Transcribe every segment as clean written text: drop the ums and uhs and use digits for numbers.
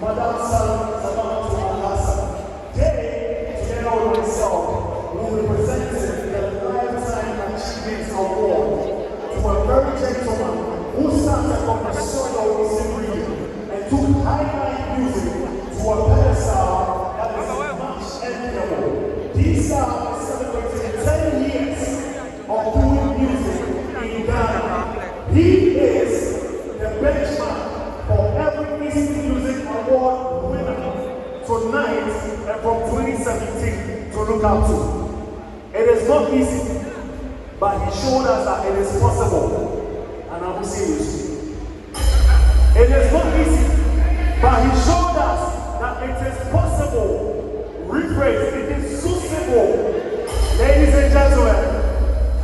Madam Salamatu Alhassan. They, together with myself, will be presenting the Lifetime Achievement Award to a very gentleman who started from the soil of Fosu region and took high-line music to a pedestal that is much enviable. This star is celebrating 10 years of doing music in Ghana. He is the benchmark for every East Music Award winner tonight and from 2017 to look out to. It is not easy, but he showed us that it is possible. And I will say this. It is not easy, but he showed us that it is possible. Rephrase, it is suitable. Ladies and gentlemen,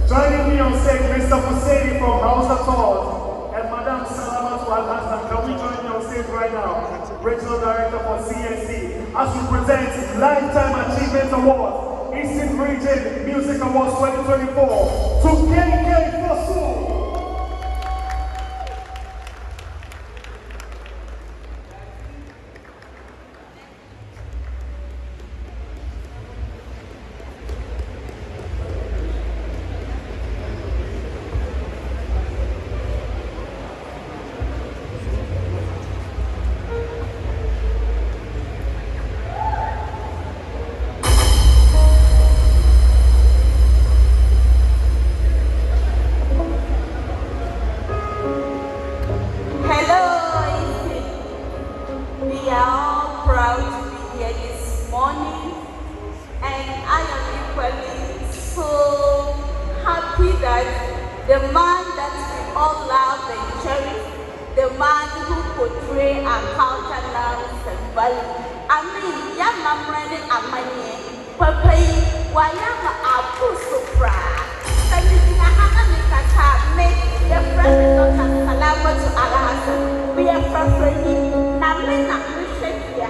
joining me on stage, Mr. Husseini from Hausa Talk and Madam Salamatu Alhassan. Can we join me on stage right now? Regional Director for CNC, as we present Lifetime Achievement Award, Eastern Region Music Awards 2024 to Fosu. The man that we all love and cherish, the man who portrays our culture, norms and values. I mean, young man running a money, Papa, why am I Fosu proud? Sending a Hana make the friend of Salamatu Alhassan. We are from Freddie. Now, men appreciate the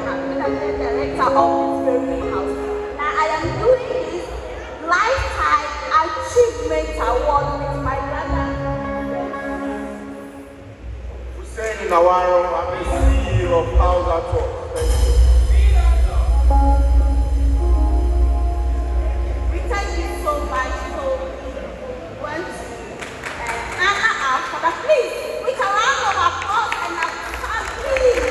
director of this very house. Now, I am doing this Lifetime Achievement Award with my brother Husseini Nawaro. I'm the CEO of Hausa Talk. We thank you so much. So we want to honor our father. Please, we can round of applause and applause, please.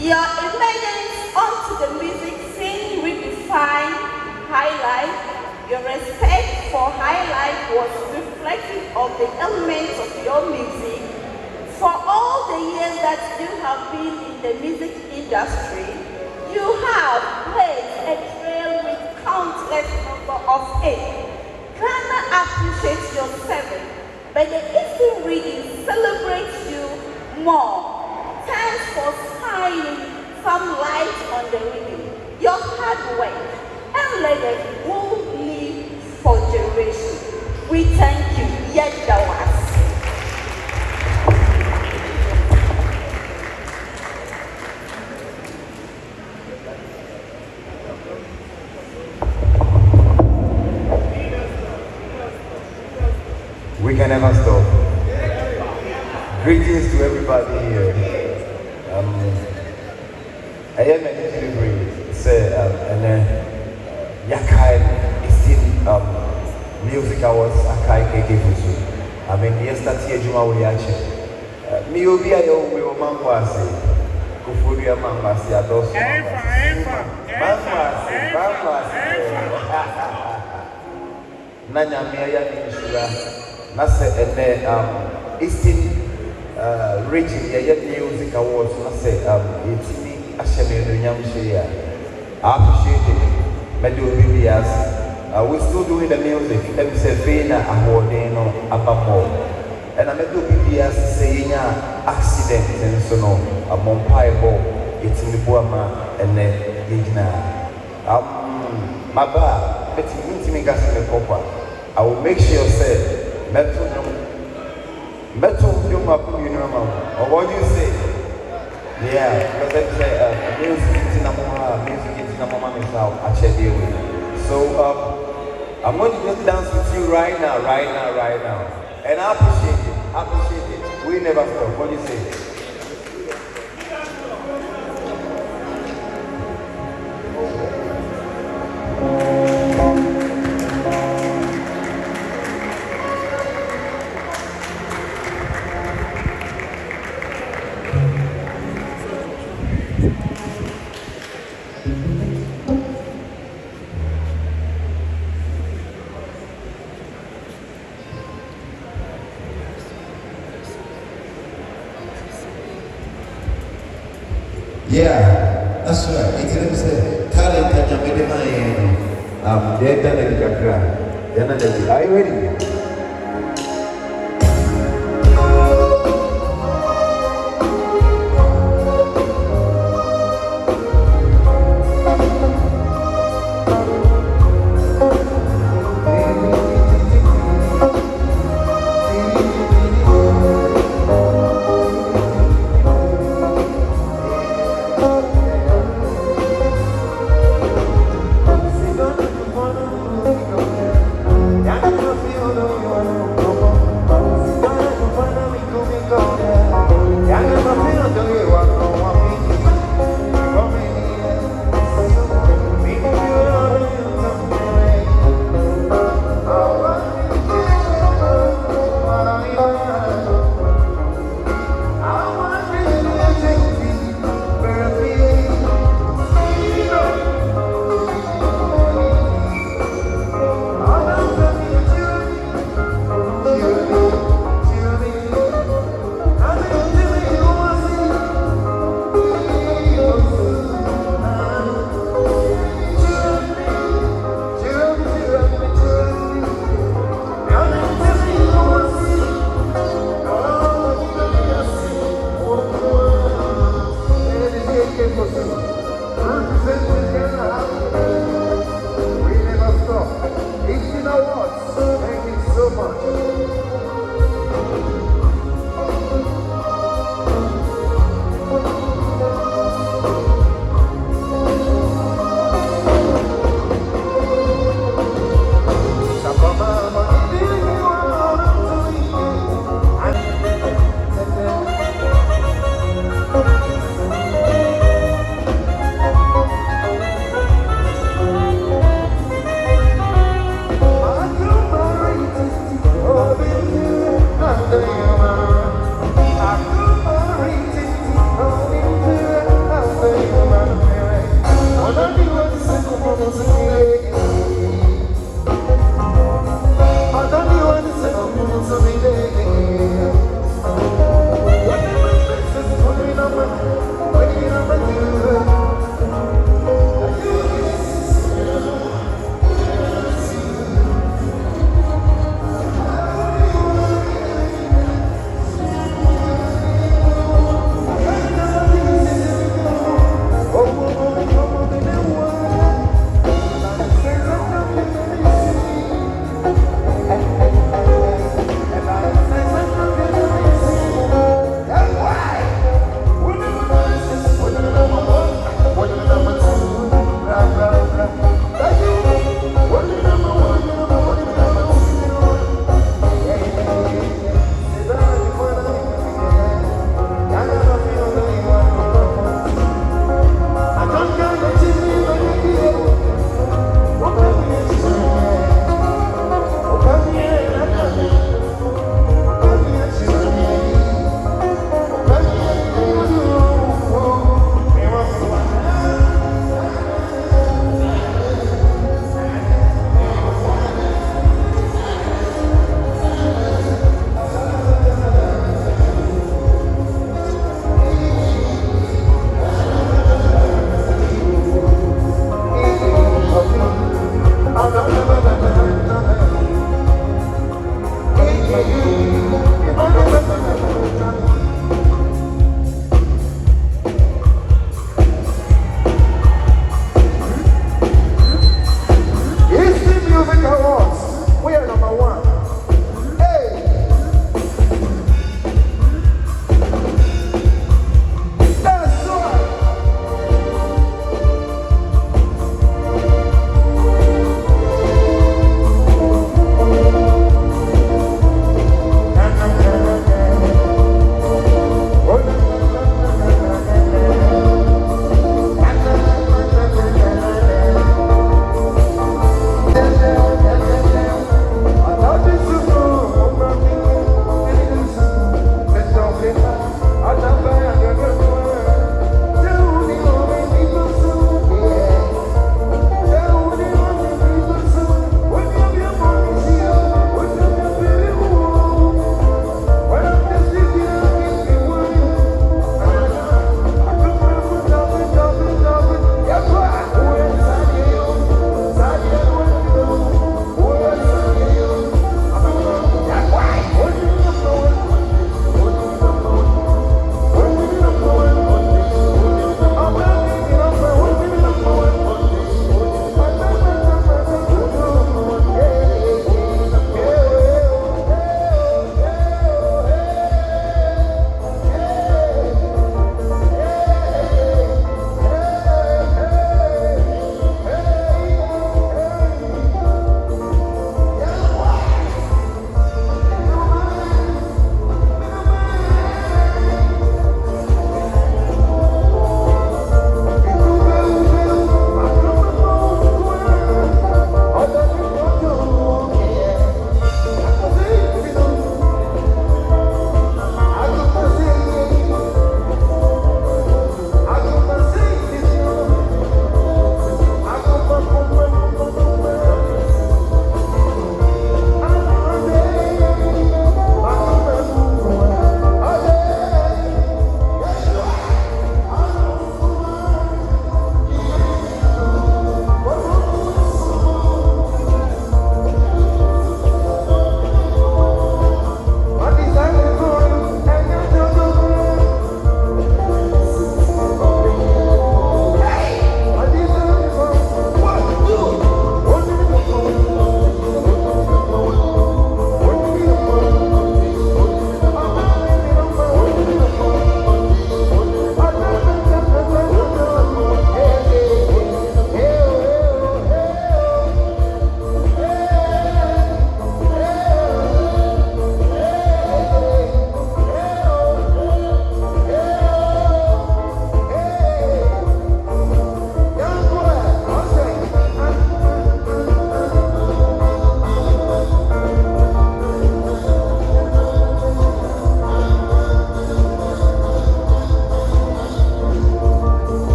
Your emergence onto the music scene redefined highlight. Your respect for highlight was reflective of the elements of your music. For all the years that you have been in the music industry, you have blazed a trail with countless number of hits. Ghana appreciates your service, but the Eastern region celebrates you more. Thanks for shining some light on the region. Your hard work and legacy will live for generations. We thank you. Yedawas. We can never stop. Greetings to everybody here. I am a delivery, say, and then Yakai is in music hours, Akai KK Fosu. I mean, yesterday, Juma we actually. Me will be a young Mangwasi, Kufuria Mangwasi, Ados. Nanya Mia Nishura, Nasa, and then Eastern region, music awards, Nasa, it's me. I appreciate it. We still doing the music. Let me say, Vena, Awardeno, Abamo. and I met the BBS saying accident and so no a Mompire ball it's in the Buama and then my bar but you me gas in the copper. I will make sure say metal you or what do you say? Yeah, because let's say music in a mama is out actually. So I'm going to just dance with you right now. And I appreciate it. We never stop. What do you say? Yeah, that's right. It's going to say, talent and I'm in my They're done at the background. Are you ready? Feel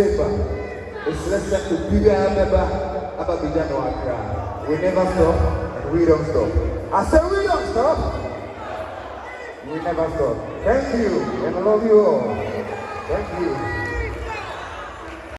December. It's less than to bigger about Bijano Accra. We never stop and we don't stop. I said we don't stop. We never stop. Thank you and I love you all. Thank you.